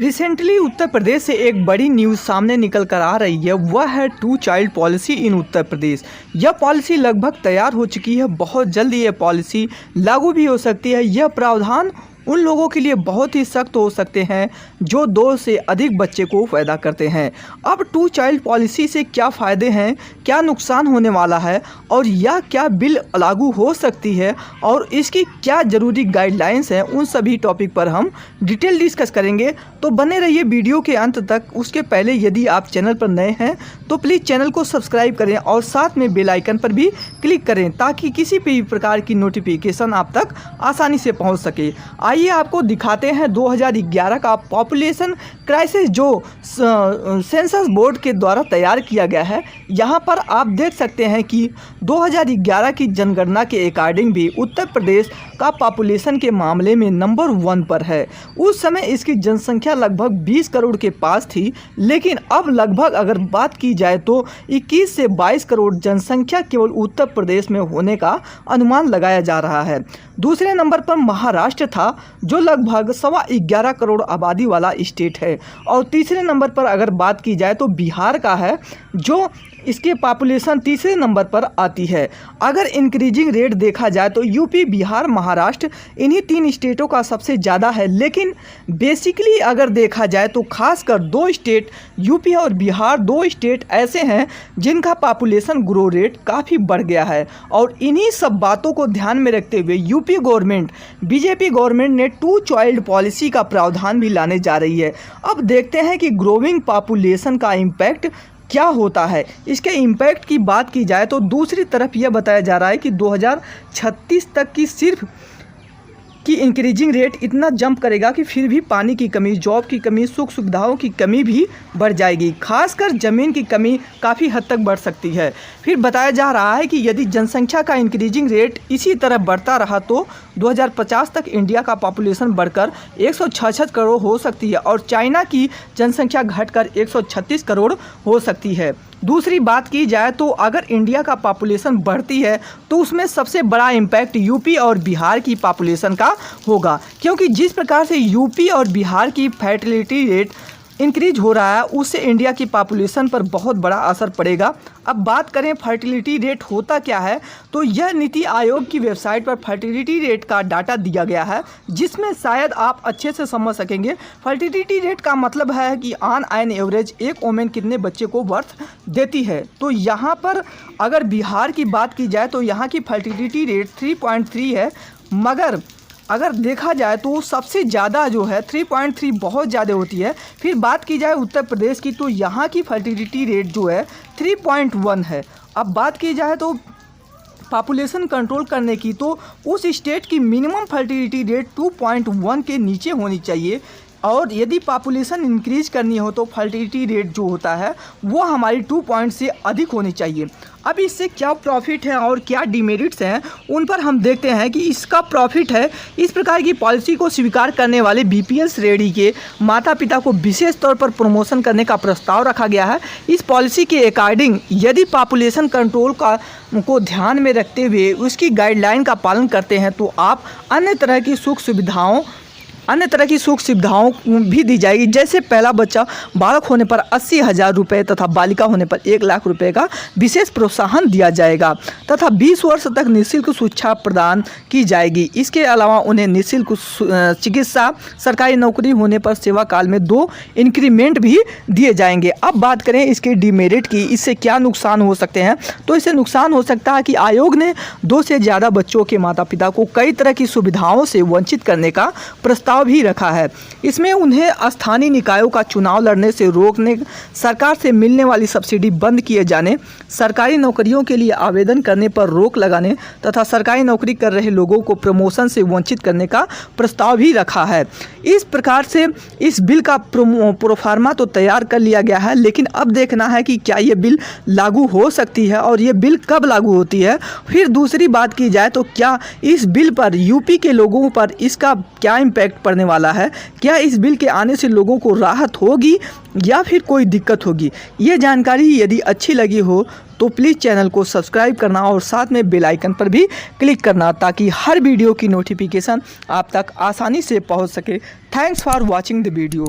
Recently Uttar Pradesh से एक बड़ी न्यूज़ सामने निकल कर आ रही है, वह है 2 child policy in Uttar Pradesh. यह पॉलिसी लगभग तैयार हो चुकी है, बहुत जल्दी यह पॉलिसी लागू भी हो सकती है। यह प्रावधान उन लोगों के लिए बहुत ही सख्त हो सकते हैं जो 2 से अधिक बच्चे को पैदा करते हैं। अब 2 चाइल्ड पॉलिसी से क्या फ़ायदे हैं, क्या नुकसान होने वाला है और यह क्या बिल लागू हो सकती है और इसकी क्या ज़रूरी गाइडलाइंस हैं, उन सभी टॉपिक पर हम डिटेल डिस्कस करेंगे। तो बने रहिए वीडियो के अंत तक। उसके पहले यदि आप चैनल पर नए हैं तो प्लीज़ चैनल को सब्सक्राइब करें और साथ में बेल आइकन पर भी क्लिक करें ताकि किसी भी प्रकार की नोटिफिकेशन आप तक आसानी से पहुँच सके। आइए आपको दिखाते हैं 2011 का पॉपुलेशन क्राइसिस जो सेंसस बोर्ड के द्वारा तैयार किया गया है। यहाँ पर आप देख सकते हैं कि 2011 की जनगणना के अकॉर्डिंग भी उत्तर प्रदेश का पॉपुलेशन के मामले में नंबर 1 पर है। उस समय इसकी जनसंख्या लगभग 20 करोड़ के पास थी, लेकिन अब लगभग अगर बात की जाए तो 21 से 22 करोड़ जनसंख्या केवल उत्तर प्रदेश में होने का अनुमान लगाया जा रहा है। दूसरे नंबर पर महाराष्ट्र था जो लगभग 11.25 करोड़ आबादी वाला स्टेट है और तीसरे नंबर पर अगर बात की जाए तो बिहार का है जो इसके पॉपुलेशन तीसरे नंबर पर आती है। अगर इंक्रीजिंग रेट देखा जाए तो यूपी, बिहार, महाराष्ट्र इन्हीं 3 स्टेटों का सबसे ज़्यादा है। लेकिन बेसिकली अगर देखा जाए तो खासकर 2 स्टेट यूपी और बिहार 2 स्टेट ऐसे हैं जिनका पॉपुलेशन ग्रो रेट काफ़ी बढ़ गया है और इन्हीं सब बातों को ध्यान में रखते हुए यूपी गवर्नमेंट, बीजेपी गवर्नमेंट ने 2 चाइल्ड पॉलिसी का प्रावधान भी लाने जा रही है। अब देखते हैं कि ग्रोइंग पॉपुलेशन का इम्पैक्ट क्या होता है। इसके इम्पैक्ट की बात की जाए तो दूसरी तरफ यह बताया जा रहा है कि 2036 तक की सिर्फ कि इंक्रीजिंग रेट इतना जंप करेगा कि फिर भी पानी की कमी, जॉब की कमी, सुख सुविधाओं की कमी भी बढ़ जाएगी। खासकर ज़मीन की कमी काफ़ी हद तक बढ़ सकती है। फिर बताया जा रहा है कि यदि जनसंख्या का इंक्रीजिंग रेट इसी तरह बढ़ता रहा तो 2050 तक इंडिया का पॉपुलेशन बढ़कर 166 करोड़ हो सकती है और चाइना की जनसंख्या घटकर 136 करोड़ हो सकती है। दूसरी बात की जाए तो अगर इंडिया का पॉपुलेशन बढ़ती है तो उसमें सबसे बड़ा इम्पैक्ट यूपी और बिहार की पॉपुलेशन का होगा, क्योंकि जिस प्रकार से यूपी और बिहार की फर्टिलिटी रेट इंक्रीज हो रहा है उससे इंडिया की पॉपुलेशन पर बहुत बड़ा असर पड़ेगा। अब बात करें फर्टिलिटी रेट होता क्या है तो यह नीति आयोग की वेबसाइट पर फर्टिलिटी रेट का डाटा दिया गया है, जिसमें शायद आप अच्छे से समझ सकेंगे। फर्टिलिटी रेट का मतलब है कि ऑन एन एवरेज एक वोमेन कितने बच्चे को बर्थ देती है। तो यहाँ पर अगर बिहार की बात की जाए तो यहाँ की फर्टिलिटी रेट 3.3 है, मगर अगर देखा जाए तो सबसे ज़्यादा जो है 3.3 बहुत ज़्यादा होती है। फिर बात की जाए उत्तर प्रदेश की तो यहाँ की फर्टिलिटी रेट जो है 3.1 है। अब बात की जाए तो पॉपुलेशन कंट्रोल करने की तो उस स्टेट की मिनिमम फर्टिलिटी रेट 2.1 के नीचे होनी चाहिए और यदि पॉपुलेशन इंक्रीज करनी हो तो फर्टिलिटी रेट जो होता है वो हमारी 2 पॉइंट से अधिक होनी चाहिए। अब इससे क्या प्रॉफिट है और क्या डिमेरिट्स हैं उन पर हम देखते हैं कि इसका प्रॉफिट है, इस प्रकार की पॉलिसी को स्वीकार करने वाले बीपीएल श्रेणी के माता पिता को विशेष तौर पर प्रमोशन करने का प्रस्ताव रखा गया है। इस पॉलिसी के अकॉर्डिंग यदि पॉपुलेशन कंट्रोल को ध्यान में रखते हुए उसकी गाइडलाइन का पालन करते हैं तो आप अन्य तरह की सुख सुविधाओं भी दी जाएगी। जैसे पहला बच्चा बालक होने पर 80,000 रुपये तथा बालिका होने पर 1 लाख रुपये का विशेष प्रोत्साहन दिया जाएगा तथा 20 वर्ष तक निःशुल्क शिक्षा प्रदान की जाएगी। इसके अलावा उन्हें निःशुल्क चिकित्सा, सरकारी नौकरी होने पर सेवा काल में 2 इंक्रीमेंट भी दिए जाएंगे। अब बात करें इसके डिमेरिट की, इससे क्या नुकसान हो सकते हैं तो इससे नुकसान हो सकता है कि आयोग ने 2 से ज़्यादा बच्चों के माता पिता को कई तरह की सुविधाओं से वंचित करने का प्रस्ताव भी रखा है। इसमें उन्हें स्थानीय निकायों का चुनाव लड़ने से रोकने, सरकार से मिलने वाली सब्सिडी बंद किए जाने, सरकारी नौकरियों के लिए आवेदन करने पर रोक लगाने तथा सरकारी नौकरी कर रहे लोगों को प्रमोशन से वंचित करने का प्रस्ताव भी रखा है। इस प्रकार से इस बिल का प्रोफार्मा तो तैयार कर लिया गया है, लेकिन अब देखना है कि क्या ये बिल लागू हो सकती है और ये बिल कब लागू होती है। फिर दूसरी बात की जाए तो क्या इस बिल पर यूपी के लोगों पर इसका क्या इम्पैक्ट पड़ने वाला है, क्या इस बिल के आने से लोगों को राहत होगी या फिर कोई दिक्कत होगी। ये जानकारी यदि अच्छी लगी हो तो प्लीज़ चैनल को सब्सक्राइब करना और साथ में बेल आइकन पर भी क्लिक करना ताकि हर वीडियो की नोटिफिकेशन आप तक आसानी से पहुंच सके। Thanks for watching the video.